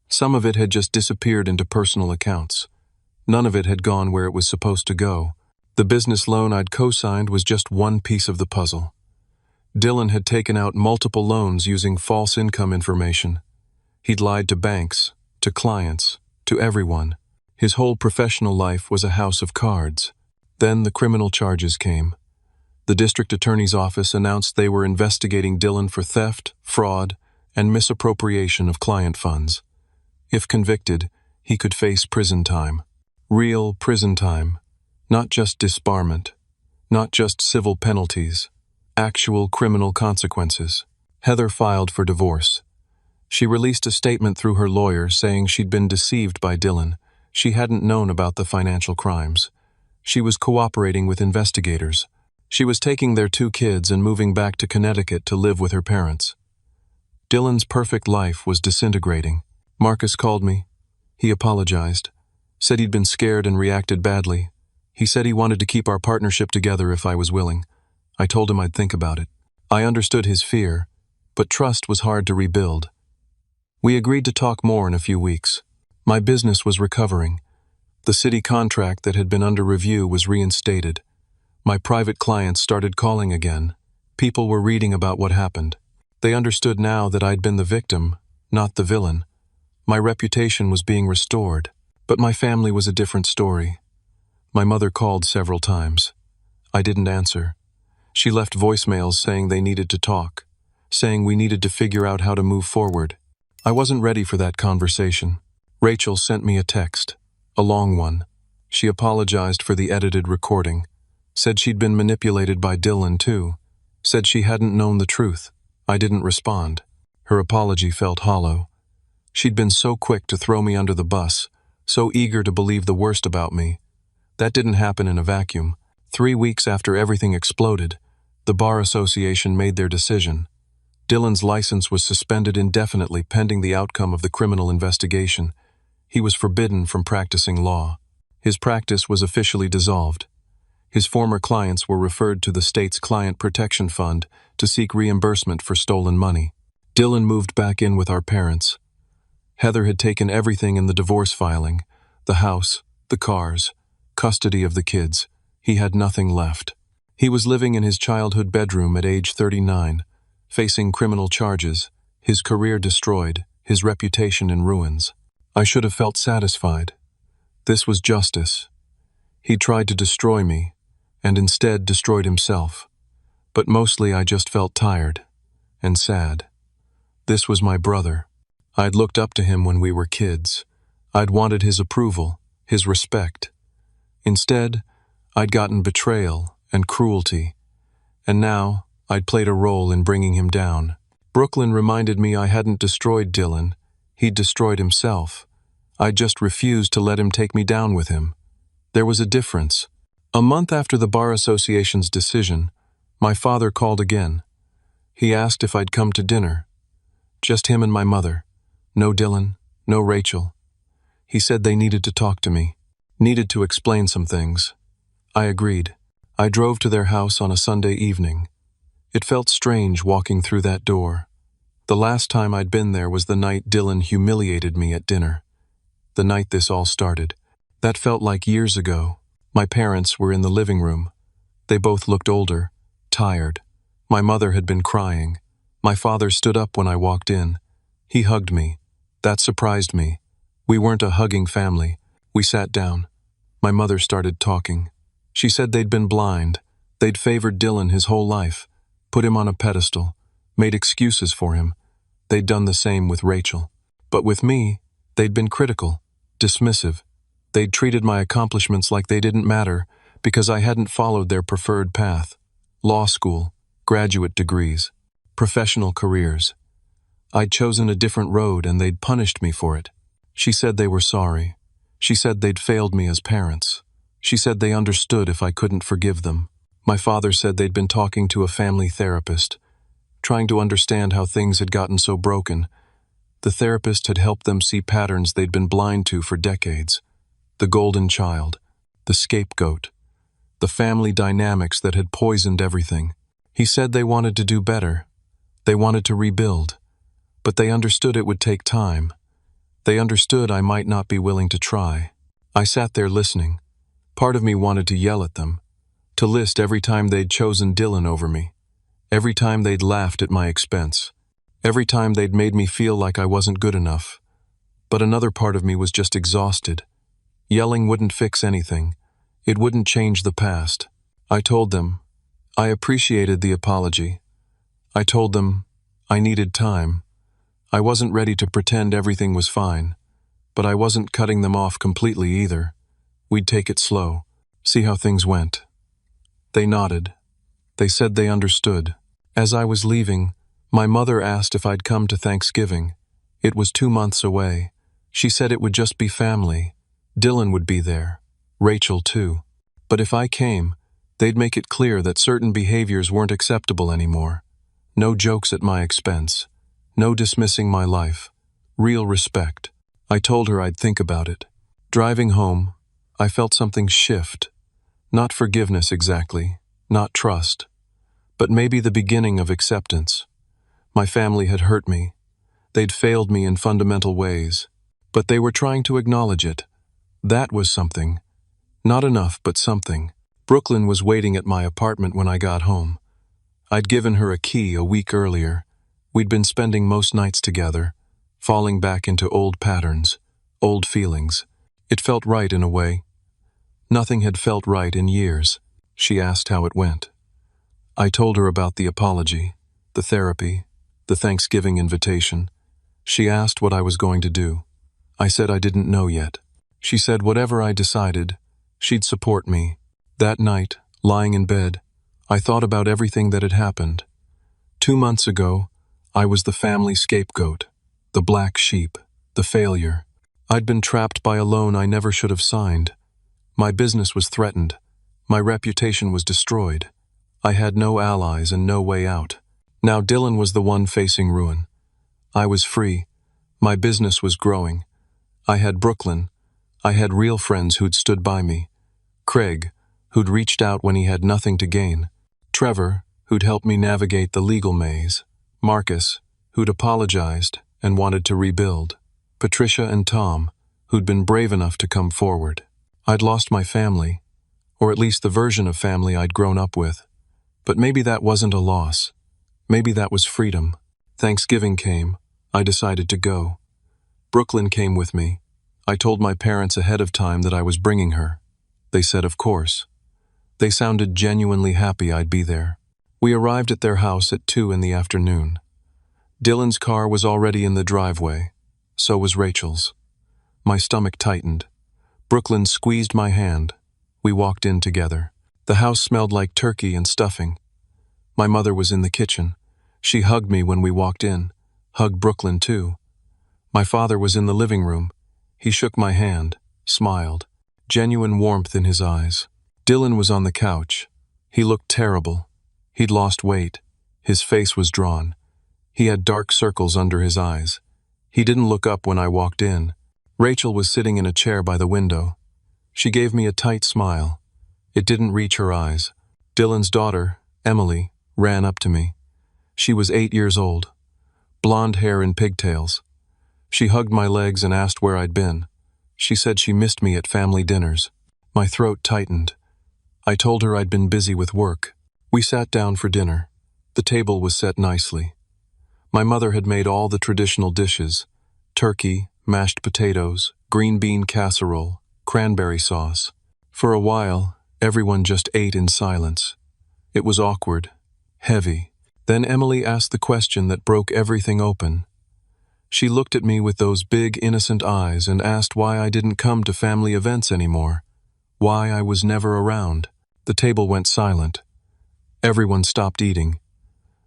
Some of it had just disappeared into personal accounts. None of it had gone where it was supposed to go. The business loan I'd co-signed was just one piece of the puzzle. Dylan had taken out multiple loans using false income information. He'd lied to banks, to clients, to everyone. His whole professional life was a house of cards. Then the criminal charges came. The district attorney's office announced they were investigating Dylan for theft, fraud, and misappropriation of client funds. If convicted, he could face prison time. Real prison time. Not just disbarment. Not just civil penalties. Actual criminal consequences. Heather filed for divorce. She released a statement through her lawyer saying she'd been deceived by Dylan. She hadn't known about the financial crimes. She was cooperating with investigators. She was taking their 2 kids and moving back to Connecticut to live with her parents. Dylan's perfect life was disintegrating. Marcus called me. He apologized, said he'd been scared and reacted badly. He said he wanted to keep our partnership together if I was willing. I told him I'd think about it. I understood his fear, but trust was hard to rebuild. We agreed to talk more in a few weeks. My business was recovering. The city contract that had been under review was reinstated. My private clients started calling again. People were reading about what happened. They understood now that I'd been the victim, not the villain. My reputation was being restored, but my family was a different story. My mother called several times. I didn't answer. She left voicemails saying they needed to talk, saying we needed to figure out how to move forward. I wasn't ready for that conversation. Rachel sent me a text, a long one. She apologized for the edited recording, said she'd been manipulated by Dylan too, said she hadn't known the truth. I didn't respond. Her apology felt hollow. She'd been so quick to throw me under the bus, so eager to believe the worst about me. That didn't happen in a vacuum. 3 weeks after everything exploded, the Bar Association made their decision. Dylan's license was suspended indefinitely pending the outcome of the criminal investigation. He was forbidden from practicing law. His practice was officially dissolved. His former clients were referred to the state's Client Protection Fund to seek reimbursement for stolen money. Dylan moved back in with our parents. Heather had taken everything in the divorce filing, the house, the cars, custody of the kids. He had nothing left. He was living in his childhood bedroom at age 39, facing criminal charges, his career destroyed, his reputation in ruins. I should have felt satisfied. This was justice. He tried to destroy me, and instead destroyed himself. But mostly I just felt tired and sad. This was my brother. I'd looked up to him when we were kids. I'd wanted his approval, his respect. Instead, I'd gotten betrayal and cruelty, and now I'd played a role in bringing him down. Brooklyn reminded me I hadn't destroyed Dylan. He'd destroyed himself. I just refused to let him take me down with him. There was a difference. A month after the Bar Association's decision, my father called again. He asked if I'd come to dinner. Just him and my mother. No Dylan, no Rachel. He said they needed to talk to me, needed to explain some things. I agreed. I drove to their house on a Sunday evening. It felt strange walking through that door. The last time I'd been there was the night Dylan humiliated me at dinner. The night this all started. That felt like years ago. My parents were in the living room. They both looked older, tired. My mother had been crying. My father stood up when I walked in. He hugged me. That surprised me. We weren't a hugging family. We sat down. My mother started talking. She said they'd been blind. They'd favored Dylan his whole life, put him on a pedestal, made excuses for him. They'd done the same with Rachel. But with me, they'd been critical, dismissive. They'd treated my accomplishments like they didn't matter because I hadn't followed their preferred path. Law school, graduate degrees, professional careers. I'd chosen a different road and they'd punished me for it. She said they were sorry. She said they'd failed me as parents. She said they understood if I couldn't forgive them. My father said they'd been talking to a family therapist, trying to understand how things had gotten so broken. The therapist had helped them see patterns they'd been blind to for decades. The golden child, the scapegoat, the family dynamics that had poisoned everything. He said they wanted to do better. They wanted to rebuild. But they understood it would take time. They understood I might not be willing to try. I sat there listening. Part of me wanted to yell at them, to list every time they'd chosen Dylan over me, every time they'd laughed at my expense, every time they'd made me feel like I wasn't good enough. But another part of me was just exhausted. Yelling wouldn't fix anything. It wouldn't change the past. I told them. I appreciated the apology. I told them I needed time. I wasn't ready to pretend everything was fine, but I wasn't cutting them off completely either. We'd take it slow, see how things went. They nodded. They said they understood. As I was leaving, my mother asked if I'd come to Thanksgiving. It was 2 months away. She said it would just be family. Dylan would be there. Rachel, too. But if I came, they'd make it clear that certain behaviors weren't acceptable anymore. No jokes at my expense. No dismissing my life. Real respect. I told her I'd think about it. Driving home, I felt something shift. Not forgiveness exactly, not trust, but maybe the beginning of acceptance. My family had hurt me. They'd failed me in fundamental ways, but they were trying to acknowledge it. That was something. Not enough, but something. Brooklyn was waiting at my apartment when I got home. I'd given her a key a week earlier. We'd been spending most nights together, falling back into old patterns, old feelings. It felt right in a way. Nothing had felt right in years. She asked how it went. I told her about the apology, the therapy, the Thanksgiving invitation. She asked what I was going to do. I said I didn't know yet. She said whatever I decided, she'd support me. That night, lying in bed, I thought about everything that had happened. 2 months ago, I was the family scapegoat, the black sheep, the failure. I'd been trapped by a loan I never should have signed. My business was threatened. My reputation was destroyed. I had no allies and no way out. Now Dylan was the one facing ruin. I was free. My business was growing. I had Brooklyn. I had real friends who'd stood by me. Craig, who'd reached out when he had nothing to gain. Trevor, who'd helped me navigate the legal maze. Marcus, who'd apologized and wanted to rebuild. Patricia and Tom, who'd been brave enough to come forward. I'd lost my family, or at least the version of family I'd grown up with. But maybe that wasn't a loss. Maybe that was freedom. Thanksgiving came. I decided to go. Brooklyn came with me. I told my parents ahead of time that I was bringing her. They said of course. They sounded genuinely happy I'd be there. We arrived at their house at 2 in the afternoon. Dylan's car was already in the driveway. So was Rachel's. My stomach tightened. Brooklyn squeezed my hand. We walked in together. The house smelled like turkey and stuffing. My mother was in the kitchen. She hugged me when we walked in, hugged Brooklyn too. My father was in the living room. He shook my hand, smiled, genuine warmth in his eyes. Dylan was on the couch. He looked terrible. He'd lost weight. His face was drawn. He had dark circles under his eyes. He didn't look up when I walked in. Rachel was sitting in a chair by the window. She gave me a tight smile. It didn't reach her eyes. Dylan's daughter, Emily, ran up to me. She was 8 years old. Blonde hair and pigtails. She hugged my legs and asked where I'd been. She said she missed me at family dinners. My throat tightened. I told her I'd been busy with work. We sat down for dinner. The table was set nicely. My mother had made all the traditional dishes: turkey, mashed potatoes, green bean casserole, cranberry sauce. For a while, everyone just ate in silence. It was awkward, heavy. Then Emily asked the question that broke everything open. She looked at me with those big, innocent eyes and asked why I didn't come to family events anymore, why I was never around. The table went silent. Everyone stopped eating.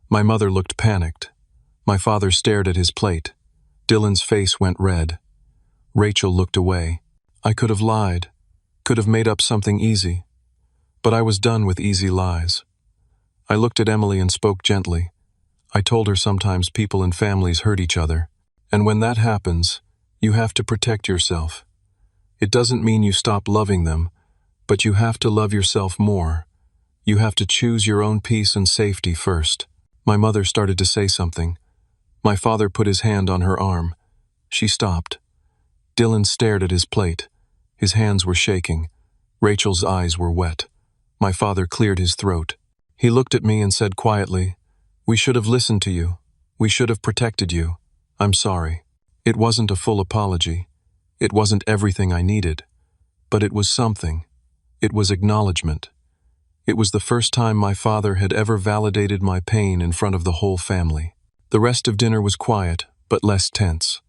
My mother looked panicked. My father stared at his plate. Dylan's face went red. Rachel looked away. I could have lied, could have made up something easy. But I was done with easy lies. I looked at Emily and spoke gently. I told her sometimes people and families hurt each other. And when that happens, you have to protect yourself. It doesn't mean you stop loving them, but you have to love yourself more. You have to choose your own peace and safety first. My mother started to say something. My father put his hand on her arm. She stopped. Dylan stared at his plate. His hands were shaking. Rachel's eyes were wet. My father cleared his throat. He looked at me and said quietly, "We should have listened to you. We should have protected you. I'm sorry." It wasn't a full apology. It wasn't everything I needed. But it was something. It was acknowledgement. It was the first time my father had ever validated my pain in front of the whole family. The rest of dinner was quiet, but less tense.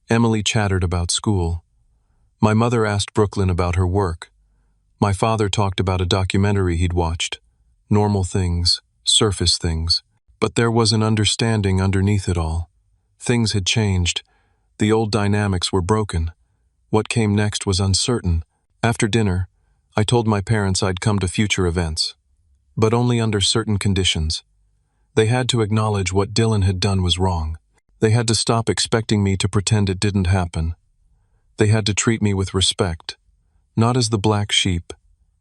Emily chattered about school. My mother asked Brooklyn about her work. My father talked about a documentary he'd watched. Normal things, surface things. But there was an understanding underneath it all. Things had changed. The old dynamics were broken. What came next was uncertain. After dinner, I told my parents I'd come to future events, but only under certain conditions. They had to acknowledge what Dylan had done was wrong. They had to stop expecting me to pretend it didn't happen. They had to treat me with respect, not as the black sheep,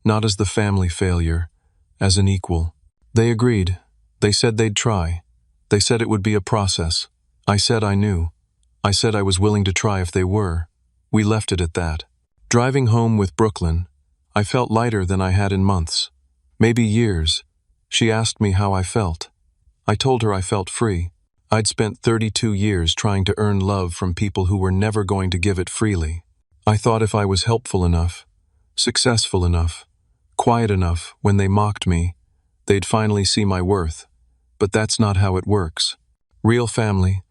not as the family failure, as an equal. They agreed. They said they'd try. They said it would be a process. I said I knew. I said I was willing to try if they were. We left it at that. Driving home with Brooklyn, I felt lighter than I had in months, maybe years. She asked me how I felt. I told her I felt free. I'd spent 32 years trying to earn love from people who were never going to give it freely. I thought if I was helpful enough, successful enough, quiet enough when they mocked me, they'd finally see my worth. But that's not how it works. Real family,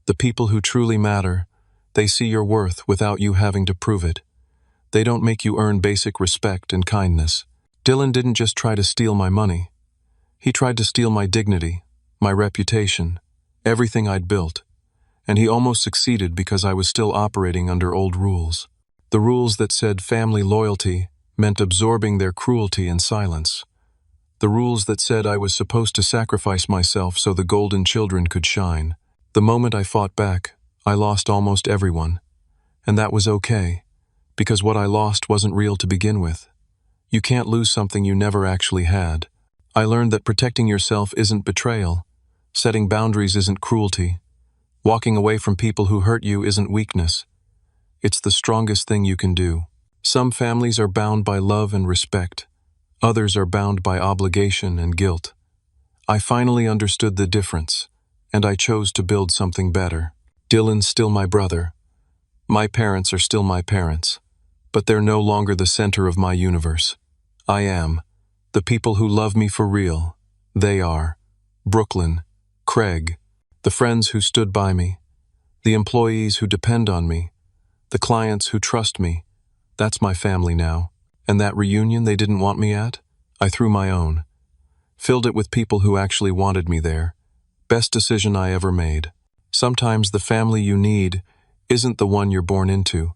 the people who truly matter, they see your worth without you having to prove it. They don't make you earn basic respect and kindness. Dylan didn't just try to steal my money. He tried to steal my dignity, my reputation, everything I'd built. And he almost succeeded because I was still operating under old rules. The rules that said family loyalty meant absorbing their cruelty in silence. The rules that said I was supposed to sacrifice myself so the golden children could shine. The moment I fought back, I lost almost everyone. And that was okay, because what I lost wasn't real to begin with. You can't lose something you never actually had. I learned that protecting yourself isn't betrayal. Setting boundaries isn't cruelty. Walking away from people who hurt you isn't weakness. It's the strongest thing you can do. Some families are bound by love and respect. Others are bound by obligation and guilt. I finally understood the difference, and I chose to build something better. Dylan's still my brother. My parents are still my parents, but they're no longer the center of my universe. I am. The people who love me for real, they are. Brooklyn, Craig, the friends who stood by me, the employees who depend on me, the clients who trust me. That's my family now. And that reunion they didn't want me at, I threw my own. Filled it with people who actually wanted me there. Best decision I ever made. Sometimes the family you need isn't the one you're born into.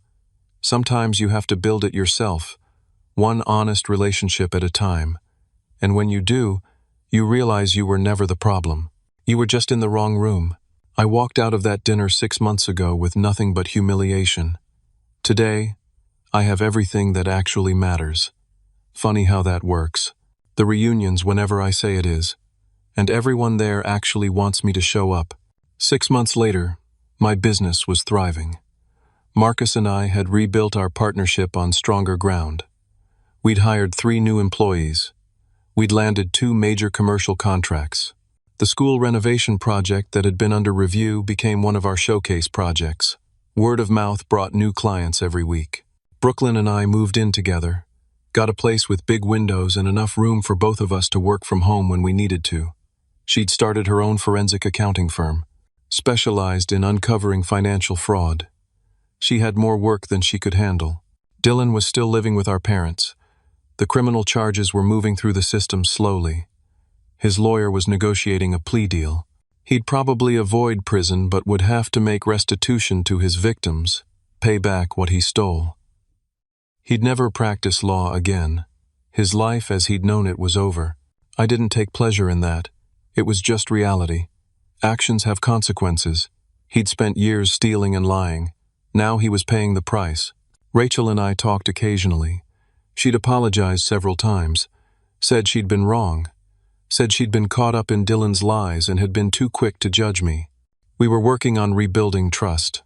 Sometimes you have to build it yourself, one honest relationship at a time. And when you do, you realize you were never the problem. You were just in the wrong room. I walked out of that dinner 6 months ago with nothing but humiliation. Today, I have everything that actually matters. Funny how that works. The reunions whenever I say it is. And everyone there actually wants me to show up. 6 months later, my business was thriving. Marcus and I had rebuilt our partnership on stronger ground. We'd hired 3 new employees. We'd landed 2 major commercial contracts. The school renovation project that had been under review became one of our showcase projects. Word of mouth brought new clients every week. Brooklyn and I moved in together, got a place with big windows and enough room for both of us to work from home when we needed to. She'd started her own forensic accounting firm, specialized in uncovering financial fraud. She had more work than she could handle. Dylan was still living with our parents. The criminal charges were moving through the system slowly. His lawyer was negotiating a plea deal. He'd probably avoid prison but would have to make restitution to his victims, pay back what he stole. He'd never practice law again. His life as he'd known it was over. I didn't take pleasure in that. It was just reality. Actions have consequences. He'd spent years stealing and lying. Now he was paying the price. Rachel and I talked occasionally. She'd apologized several times, said she'd been wrong, said she'd been caught up in Dylan's lies and had been too quick to judge me. We were working on rebuilding trust.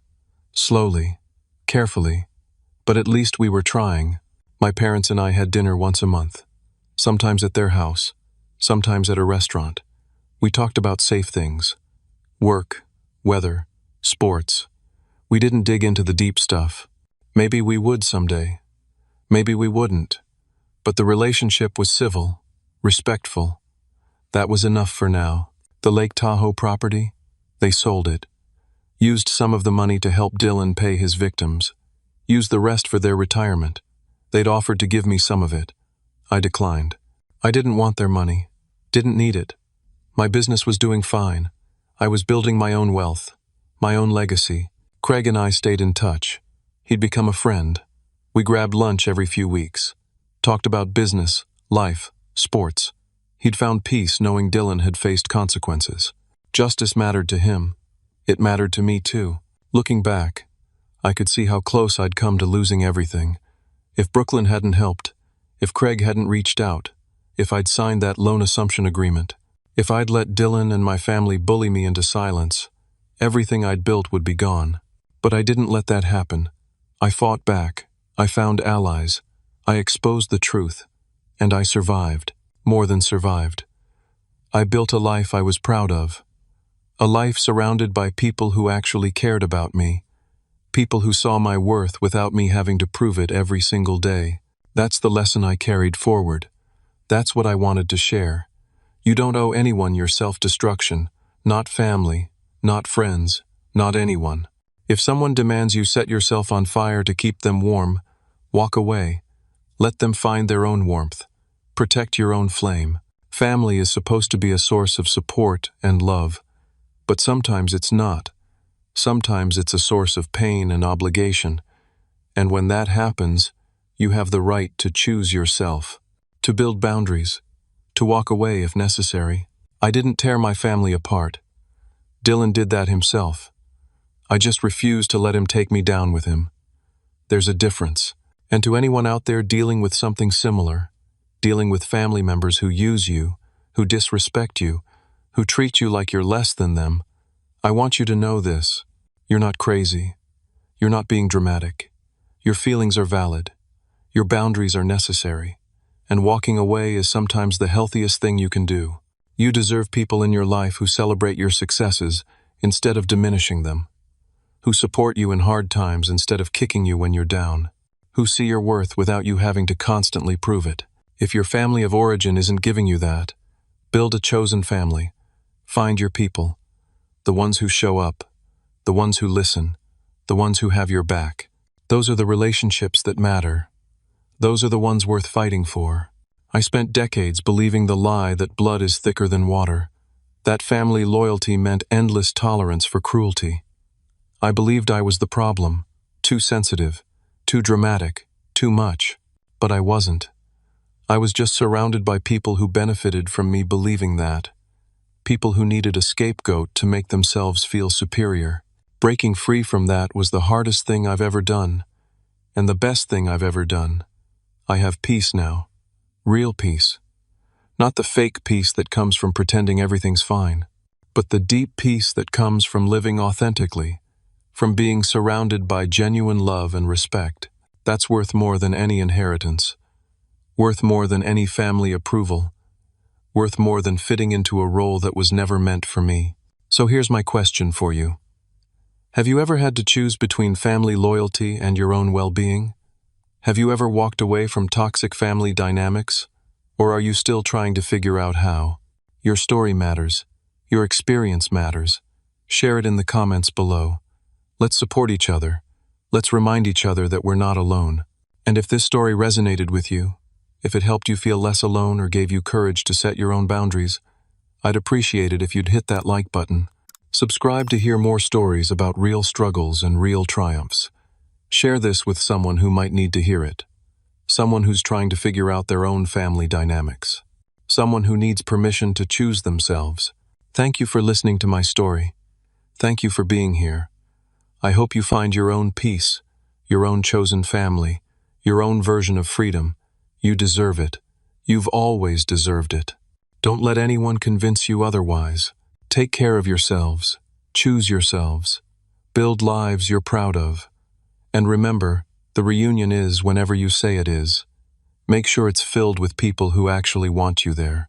Slowly, carefully. But at least we were trying. My parents and I had dinner once a month, sometimes at their house, sometimes at a restaurant. We talked about safe things, work, weather, sports. We didn't dig into the deep stuff. Maybe we would someday. Maybe we wouldn't. But the relationship was civil, respectful. That was enough for now. The Lake Tahoe property, they sold it. Used some of the money to help Dylan pay his victims. Used the rest for their retirement. They'd offered to give me some of it. I declined. I didn't want their money. Didn't need it. My business was doing fine. I was building my own wealth, my own legacy. Craig and I stayed in touch. He'd become a friend. We grabbed lunch every few weeks, talked about business, life, sports. He'd found peace knowing Dylan had faced consequences. Justice mattered to him. It mattered to me too. Looking back, I could see how close I'd come to losing everything. If Brooklyn hadn't helped, if Craig hadn't reached out, if I'd signed that loan assumption agreement, if I'd let Dylan and my family bully me into silence, everything I'd built would be gone. But I didn't let that happen. I fought back. I found allies. I exposed the truth. And I survived. More than survived. I built a life I was proud of. A life surrounded by people who actually cared about me. People who saw my worth without me having to prove it every single day. That's the lesson I carried forward. That's what I wanted to share. You don't owe anyone your self-destruction. Not family. Not friends. Not anyone. If someone demands you set yourself on fire to keep them warm, walk away. Let them find their own warmth. Protect your own flame. Family is supposed to be a source of support and love, but sometimes it's not. Sometimes it's a source of pain and obligation. And when that happens, you have the right to choose yourself, to build boundaries, to walk away if necessary. I didn't tear my family apart. Dylan did that himself. I just refused to let him take me down with him. There's a difference. And to anyone out there dealing with something similar, dealing with family members who use you, who disrespect you, who treat you like you're less than them, I want you to know this. You're not crazy. You're not being dramatic. Your feelings are valid. Your boundaries are necessary. And walking away is sometimes the healthiest thing you can do. You deserve people in your life who celebrate your successes instead of diminishing them, who support you in hard times instead of kicking you when you're down, who see your worth without you having to constantly prove it. If your family of origin isn't giving you that, build a chosen family. Find your people, the ones who show up, the ones who listen, the ones who have your back. Those are the relationships that matter. Those are the ones worth fighting for. I spent decades believing the lie that blood is thicker than water, that family loyalty meant endless tolerance for cruelty. I believed I was the problem, too sensitive, too dramatic, too much. But I wasn't. I was just surrounded by people who benefited from me believing that. People who needed a scapegoat to make themselves feel superior. Breaking free from that was the hardest thing I've ever done, and the best thing I've ever done. I have peace now. Real peace. Not the fake peace that comes from pretending everything's fine, but the deep peace that comes from living authentically, from being surrounded by genuine love and respect. That's worth more than any inheritance, worth more than any family approval, worth more than fitting into a role that was never meant for me. So here's my question for you. Have you ever had to choose between family loyalty and your own well-being? Have you ever walked away from toxic family dynamics? Or are you still trying to figure out how? Your story matters. Your experience matters. Share it in the comments below. Let's support each other. Let's remind each other that we're not alone. And if this story resonated with you, if it helped you feel less alone or gave you courage to set your own boundaries, I'd appreciate it if you'd hit that like button. Subscribe to hear more stories about real struggles and real triumphs. Share this with someone who might need to hear it. Someone who's trying to figure out their own family dynamics. Someone who needs permission to choose themselves. Thank you for listening to my story. Thank you for being here. I hope you find your own peace, your own chosen family, your own version of freedom. You deserve it. You've always deserved it. Don't let anyone convince you otherwise. Take care of yourselves. Choose yourselves. Build lives you're proud of. And remember, the reunion is whenever you say it is. Make sure it's filled with people who actually want you there.